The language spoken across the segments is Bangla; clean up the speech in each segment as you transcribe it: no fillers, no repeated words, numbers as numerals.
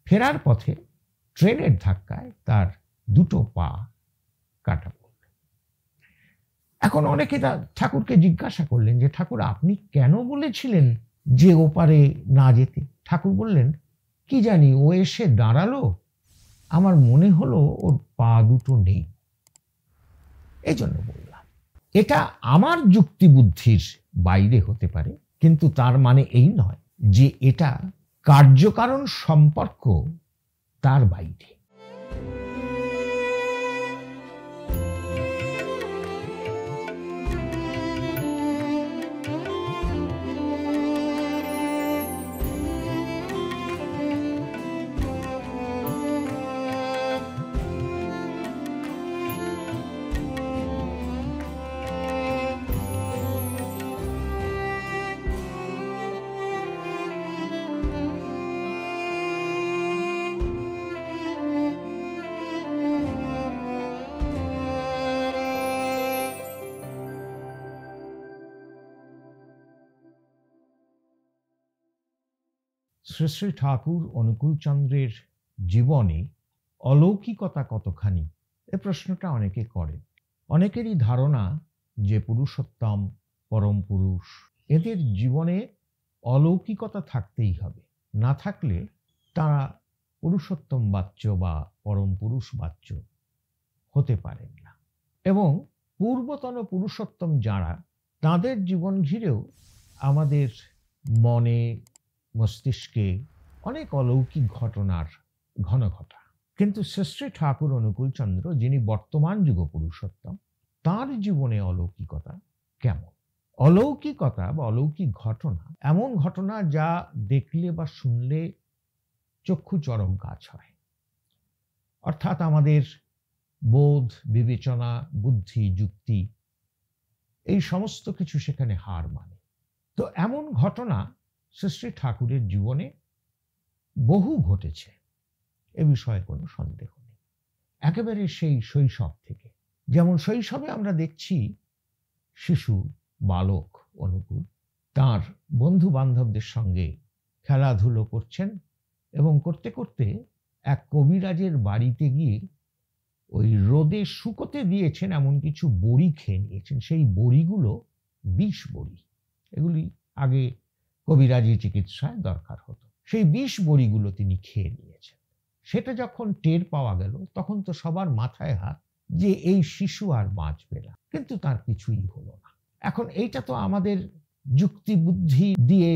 ফেরার পথে ট্রেনের ধাক্কায় তার দুটো পা কাটা পড়ল। এখন অনেকে ঠাকুরকে জিজ্ঞাসা করলেন যে, ঠাকুর আপনি কেন বলেছিলেন যে ওপারে না যেতে? ঠাকুর বললেন, কি জানি, ও এসে দাঁড়ালো, আমার মনে হলো ওর পা দুটো নেই, এই জন্য বললাম। এটা আমার যুক্তি বুদ্ধির বাইরে হতে পারে, কিন্তু তার মানে এই নয় যে এটা কার্যকারণ সম্পর্ক তার বাইরে। শ্রী শ্রী ঠাকুর অনুকূলচন্দ্রের জীবনে অলৌকিকতা কতখানি, এ প্রশ্নটা অনেকে করেন। অনেকেরই ধারণা যে পুরুষোত্তম পরম পুরুষ, এদের জীবনে অলৌকিকতা থাকতেই হবে, না থাকলে তারা পুরুষোত্তম বাচ্য বা পরম পুরুষ বাচ্য হতে পারেন না। এবং পূর্বতন পুরুষোত্তম যারা, তাদের জীবন ঘিরেও আমাদের মনে মস্তিষ্কে অনেক অলৌকিক ঘটনার ঘনঘটা। কিন্তু শ্রী ঠাকুর অনুকূলচন্দ্র, যিনি বর্তমান যুগ পুরুষোত্তম, তার জীবনে অলৌকিকতা কেমন? অলৌকিকতা বা অলৌকিক ঘটনা এমন ঘটনা যা দেখলে বা শুনলে চক্ষু চরক গাছ হয়, অর্থাৎ আমাদের বোধ, বিবেচনা, বুদ্ধি, যুক্তি এই সমস্ত কিছু সেখানে হার মানে। তো এমন ঘটনা শ্রী ঠাকুরের জীবনে বহু ঘটেছে, এ বিষয়ে কোনো সন্দেহ নেই। একেবারে সেই শৈশব থেকে, যেমন শৈশবে আমরা দেখছি শিশু বালক অনুকূল তার বন্ধু বান্ধবদের সঙ্গে খেলাধুলো করছেন, এবং করতে করতে এক কবিরাজের বাড়িতে গিয়ে ওই রোদে শুকোতে দিয়েছেন এমন কিছু বড়ি খেয়ে নিয়েছেন। সেই বড়িগুলো বিষ বড়ি, এগুলি আগে কবিরাজি চিকিৎসায় দরকার হতো। সেই বিষ বড়িগুলো তিনি খেয়ে নিয়েছেন। সেটা যখন টের পাওয়া গেল, তখন তো সবার মাথায় হাত যে এই শিশু আর বাঁচবে না, কিন্তু তার কিছুই হলো না। এখন এইটা তো আমাদের যুক্তি বুদ্ধি দিয়ে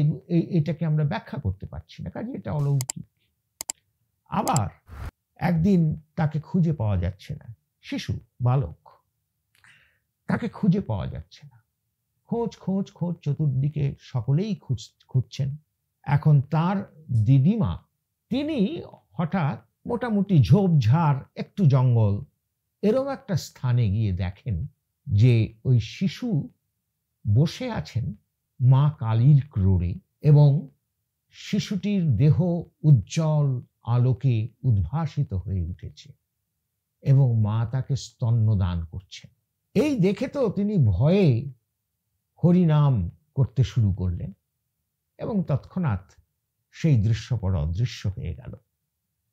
এটাকে আমরা ব্যাখ্যা করতে পারছি না, কাজে এটা অলৌকিক। আবার একদিন তাকে খুঁজে পাওয়া যাচ্ছে না, শিশু বালক, তাকে খুঁজে পাওয়া যাচ্ছে না। খোঁজ খোঁজ খোঁজ, চতুর্দিকে সকলেই খুঁজছেন। এখন তার দিদিমা, তিনি হঠাৎ মোটামুটি ঝোপঝাড়, একটু জঙ্গল, এরকম একটা স্থানে গিয়ে দেখেন যে ওই শিশু বসে আছেন মা কালীর ক্রোড়ে, এবং শিশুটির দেহ উজ্জ্বল আলোকে উদ্ভাসিত হয়ে উঠেছে, এবং মা তাকে স্তন্যদান করছেন। এই দেখে তো তিনি ভয়ে হরিনাম করতে শুরু করলেন, এবং তৎক্ষণাৎ সেই দৃশ্যপট অদৃশ্য হয়ে গেল।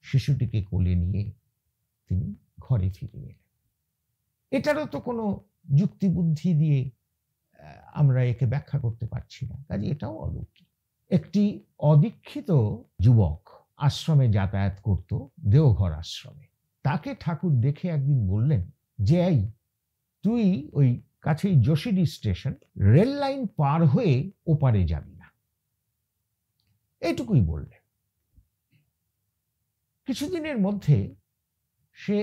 শিশুটিকে কোলে নিয়ে তিনি ঘরে ফিরে এলেন। এটারও তো কোনো যুক্তি বুদ্ধি দিয়ে আমরা একে ব্যাখ্যা করতে পারছি না, কাজে এটাও অলৌকিক। একটি অদীক্ষিত যুবক আশ্রমে যাতায়াত করত, দেওঘর আশ্রমে। তাকে ঠাকুর দেখে একদিন বললেন যে, এই তুই ওই কাছেই যোশীডি স্টেশন, রেল লাইন পার হয়ে ওপারে যাবি না, এইটুকুই বললেন। কিছুদিনের মধ্যে সে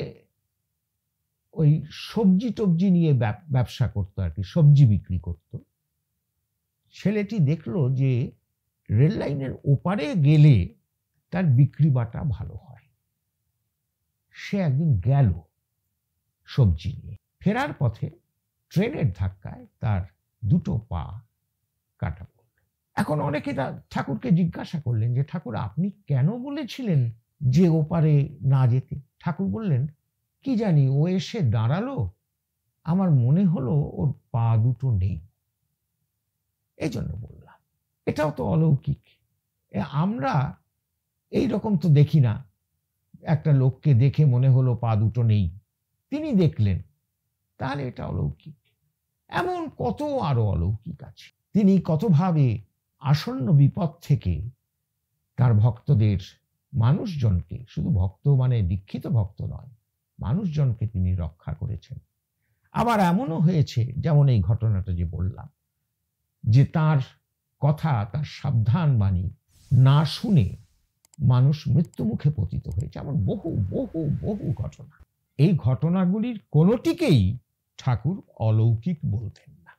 ওই সবজি টবজি নিয়ে ব্যবসা করতো, আর কি সবজি বিক্রি করত। ছেলেটি দেখলো যে রেল লাইনের ওপারে গেলে তার বিক্রি বাটা ভালো হয়। সে একদিন গেল সবজি নিয়ে, ফেরার পথে ট্রেনের ধাক্কায় তার দুটো পা কাটা পড়ল। এখন অনেকে ঠাকুরকে জিজ্ঞাসা করলেন যে, ঠাকুর আপনি কেন বলেছিলেন যে ওপারে না যেতে? ঠাকুর বললেন, কি জানি, ও এসে দাঁড়ালো, আমার মনে হলো ওর পা দুটো নেই, এই জন্য বললাম। এটাও তো অলৌকিক। আমরা এই রকম তো দেখি না। একটা লোককে দেখে মনে হলো পা দুটো নেই, তিনি দেখলেন, তাহলে এটা অলৌকিক। এমন কত আরো অলৌকিক আছে। তিনি কতভাবে আসন্ন বিপদ থেকে তার ভক্তদের, মানুষজনকে, শুধু ভক্ত মানে দীক্ষিত ভক্ত নয়, মানুষজনকে তিনি রক্ষা করেছেন। আবার এমনও হয়েছে, যেমন এই ঘটনাটা যে বললাম, যে তার কথা, তার সাবধান বাণী না শুনে মানুষ মৃত্যু মুখে পতিত হয়েছে। এমন বহু বহু বহু ঘটনা। এই ঘটনাগুলির কোনোটিকেই ঠাকুর অলৌকিক বলতেন না।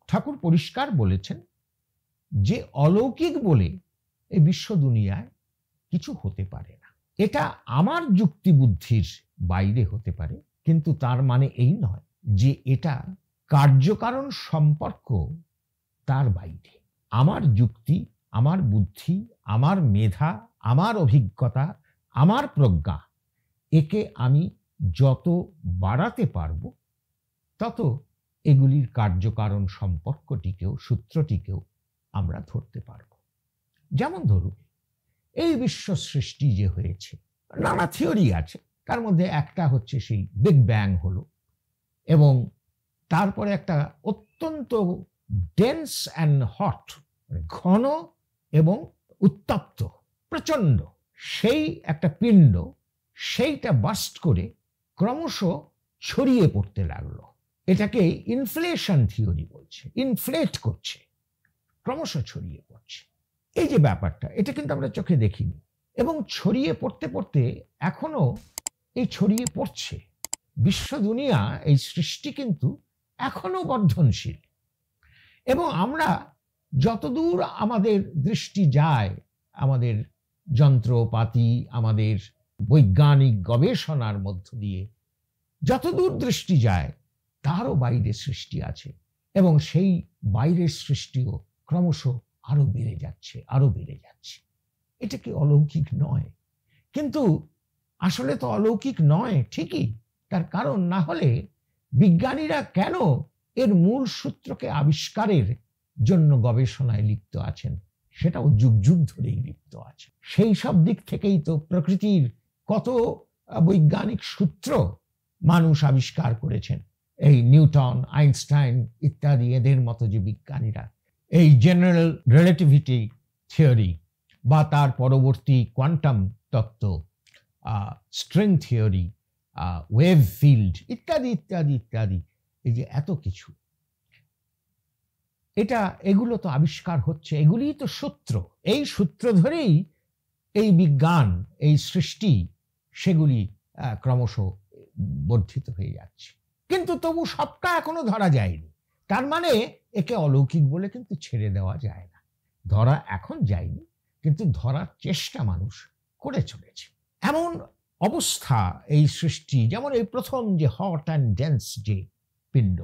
ঠাকুর পরিষ্কার বলেছেন যে অলৌকিক বলে এই বিশ্ব দুনিয়ায় কিছু হতে পারে না। এটা আমার যুক্তি বুদ্ধির বাইরে হতে পারে, কিন্তু তার মানে এই নয় যে এটা কার্যকারণ সম্পর্ক তার বাইরে। আমার যুক্তি, আমার বুদ্ধি, আমার মেধা, আমার অভিজ্ঞতা, আমার প্রজ্ঞা, একে আমি যত বাড়াতে পারব, তত এগুলির কার্যকারণ সম্পর্কটিকেও, সূত্রটিকেও আমরা ধরতে পারব। যেমন ধরুন, এই বিশ্ব সৃষ্টি যে হয়েছে, নানা থিওরি আছে, তার মধ্যে একটা হচ্ছে সেই বিগ ব্যাং হলো, এবং তারপরে একটা অত্যন্ত ডেন্স অ্যান্ড হট, ঘন এবং উত্তপ্ত, প্রচন্ড সেই একটা পিণ্ড, সেইটা বাস্ট করে ক্রমশ ছড়িয়ে পড়তে লাগলো। এটাকে ইনফ্লেশন থিওরি বলছে। ইনফ্লেট করছে, ক্রমশ ছড়িয়ে পড়ছে। এই যে ব্যাপারটা, এটা কিন্তু আমরা চোখে দেখিনি, এবং ছড়িয়ে পড়তে পড়তে এখনো এই ছড়িয়ে পড়ছে। বিশ্ব দুনিয়া, এই সৃষ্টি কিন্তু এখনো বর্ধনশীল, এবং আমরা যতদূর আমাদের দৃষ্টি যায়, আমাদের যন্ত্রপাতি, আমাদের বৈজ্ঞানিক গবেষণার মধ্য দিয়ে যতদূর দৃষ্টি যায়, তারও বাইরে সৃষ্টি আছে, এবং সেই বাইরের সৃষ্টিও ক্রমশ আরো বেড়ে যাচ্ছে, আরো বেড়ে যাচ্ছে। এটা কি অলৌকিক নয়? কিন্তু আসলে তো অলৌকিক নয় ঠিকই। তার কারণ না হলে বিজ্ঞানীরা কেন এর মূল সূত্রকে আবিষ্কারের জন্য গবেষণায় লিপ্ত আছেন? সেটাও যুগ যুগ ধরেই লিপ্ত আছে। সেই সব দিক থেকেই তো প্রকৃতির কত বৈজ্ঞানিক সূত্র মানুষ আবিষ্কার করেছেন। এই নিউটন, আইনস্টাইন ইত্যাদি, এদের মতো যে বিজ্ঞানীরা এই জেনারেল রিলেটিভিটি থিওরি বা তার পরবর্তী কোয়ান্টাম তত্ত্ব, স্ট্রিং থিওরি, ওয়েভ ফিল্ড ইত্যাদি ইত্যাদি ইত্যাদি, এই যে এত কিছু, এগুলো তো আবিষ্কার হচ্ছে, এগুলিই তো সূত্র। এই সূত্র ধরেই এই বিজ্ঞান, এই সৃষ্টি, সেগুলি ক্রমশ বর্ধিত হয়ে যাচ্ছে। কিন্তু তবু সবটা এখনো ধরা যায়নি। তার মানে একে অলৌকিক বলে কিন্তু ছেড়ে দেওয়া যায় না। ধরা এখন যায়নি, কিন্তু ধরার চেষ্টা মানুষ করে চলেছে। এমন অবস্থা এই সৃষ্টি, যেমন এই প্রথম যে হট অ্যান্ড ডেন্স যে পিণ্ড,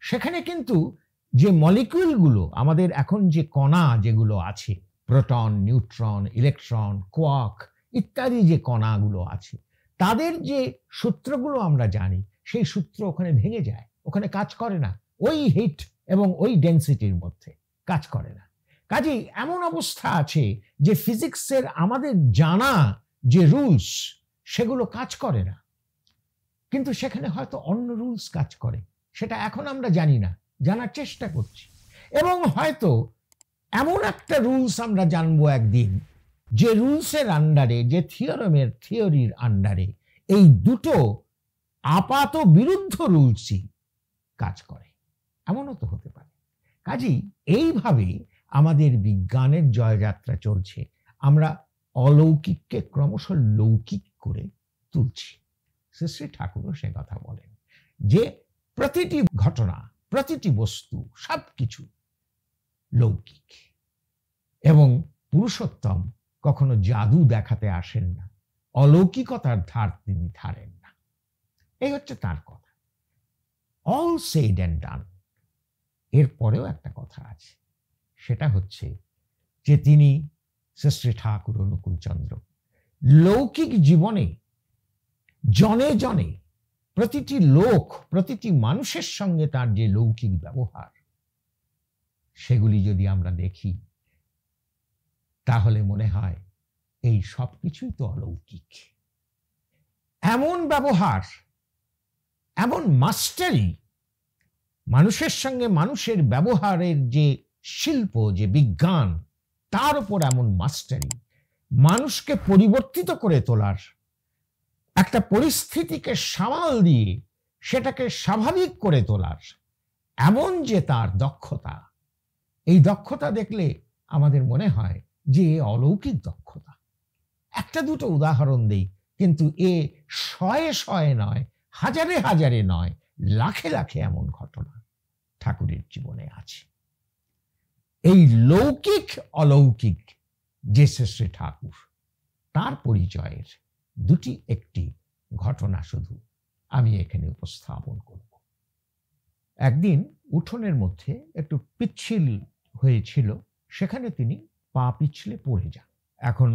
সেখানে কিন্তু যে মলিকিউলগুলো, আমাদের এখন যে কণা যেগুলো আছে, প্রোটন, নিউট্রন, ইলেকট্রন, কোয়ার্ক ইত্যাদি যে কণাগুলো আছে, তাদের যে সূত্রগুলো আমরা জানি, সেই সূত্র ওখানে ভেঙে যায়, ওখানে কাজ করে না, ওই হিট এবং ওই ডেন্সিটির মধ্যে কাজ করে না। কাজেই এমন অবস্থা আছে যে ফিজিক্সের আমাদের জানা যে রুলস, সেগুলো কাজ করে না, কিন্তু সেখানে হয়তো অন্য রুলস কাজ করে, সেটা এখন আমরা জানি না, জানার চেষ্টা করছি। এবং হয়তো এমন একটা রুলস আমরা জানবো একদিন, যে রুলসের আন্ডারে, যে থিওরির আন্ডারে এই দুটো আপাত বিরুদ্ধ রুলসই কাজ করে, এমনও তো হতে পারে। কাজেই এইভাবে আমাদের বিজ্ঞানের জয়যাত্রা চলছে। আমরা অলৌকিককে ক্রমশ লৌকিক করে তুলছি। শ্রী ঠাকুরও সে কথা বলেন যে প্রতিটি ঘটনা, প্রতিটি বস্তু, সবকিছু লৌকিক, এবং পুরুষোত্তম কখনো জাদু দেখাতে আসেন না, অলৌকিকতার ধার তিনি ধারেন না। এই হচ্ছে তার কথা। অল সেড অ্যান্ড ডান। এরপরেও একটা কথা আছে, সেটা হচ্ছে যে তিনি, শ্রী ঠাকুর অনুকূলচন্দ্র, লৌকিক জীবনে জনে জনে প্রতিটি লোক, প্রতিটি মানুষের সঙ্গে তার যে লৌকিক ব্যবহার, সেগুলি যদি আমরা দেখি, তাহলে মনে হয় এই সব কিছুই তো অলৌকিক। এমন ব্যবহার, এমন মাস্টারি, মানুষের সঙ্গে মানুষের ব্যবহারের যে শিল্প, যে বিজ্ঞান, তার উপর এমন মাস্টারি, মানুষকে পরিবর্তিত করে তোলার, একটা পরিস্থিতিকে সামাল দিয়ে সেটাকে স্বাভাবিক করে তোলার এমন যে তার দক্ষতা, এই দক্ষতা দেখলে আমাদের মনে হয় যে অলৌকিক দক্ষতা। একটা দুটো উদাহরণ দেই, কিন্তু এ শয়ে শয়ে নয়, হাজারে হাজারে নয়, লাখে লাখে এমন ঘটনা ঠাকুরের জীবনে আছে। এই লৌকিক অলৌকিক যে শ্রী ঠাকুর, তার পরিচয়ের দুটি একটি ঘটনা শুধু আমি এখানে উপস্থাপন করব। একদিন উঠোনের মধ্যে একটু পিচ্ছিল হয়েছিল, সেখানে তিনি পা পিছলে পড়ে যান। এখন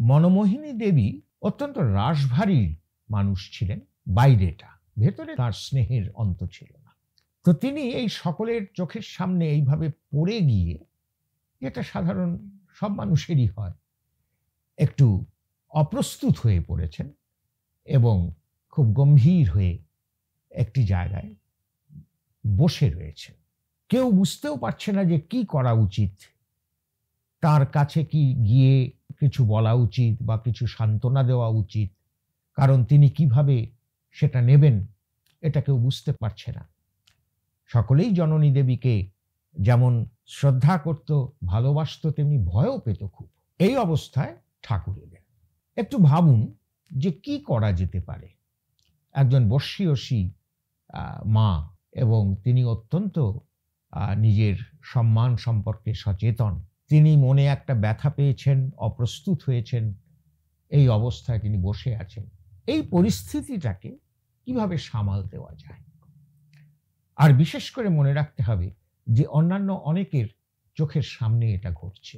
মনমোহিনী দেবী অত্যন্ত রাশভারী মানুষ ছিলেন, বাইরেটা, ভেতরে তার স্নেহের অন্ত ছিল না। তো তিনি এই সকলের চোখের সামনে এইভাবে পড়ে গিয়ে, যেটা সাধারণ সব মানুষেরই হয়, একটু অপ্রস্তুত হয়ে পড়েছেন এবং খুব গম্ভীর হয়ে একটি জায়গায় বসে রয়েছেন। কেউ বুঝতেও পারছে না যে কি করা উচিত, তার কাছে কি গিয়ে কিছু বলা উচিত বা কিছু সান্ত্বনা দেওয়া উচিত, কারণ তিনি কিভাবে সেটা নেবেন এটা কেউ বুঝতে পারছে না। সকলেই জননী দেবীকে যেমন শ্রদ্ধা করত, ভালোবাসত, তেমনি ভয়ও পেত খুব। এই অবস্থায় ঠাকুর এলেন। একটু ভাবুন যে কি করা যেতে পারে। একজন বর্ষীয়সী মা, এবং তিনি অত্যন্ত নিজের সম্মান সম্পর্কে সচেতন। তিনি মনে একটা ব্যথা পেয়েছেন, অপ্রস্তুত হয়েছেন, এই অবস্থায় তিনি বসে আছেন। এই পরিস্থিতিটাকে কিভাবে সামাল দেওয়া যায়? আর বিশেষ করে মনে রাখতে হবে যে অন্যান্য অনেকের চোখের সামনে এটা ঘটছে।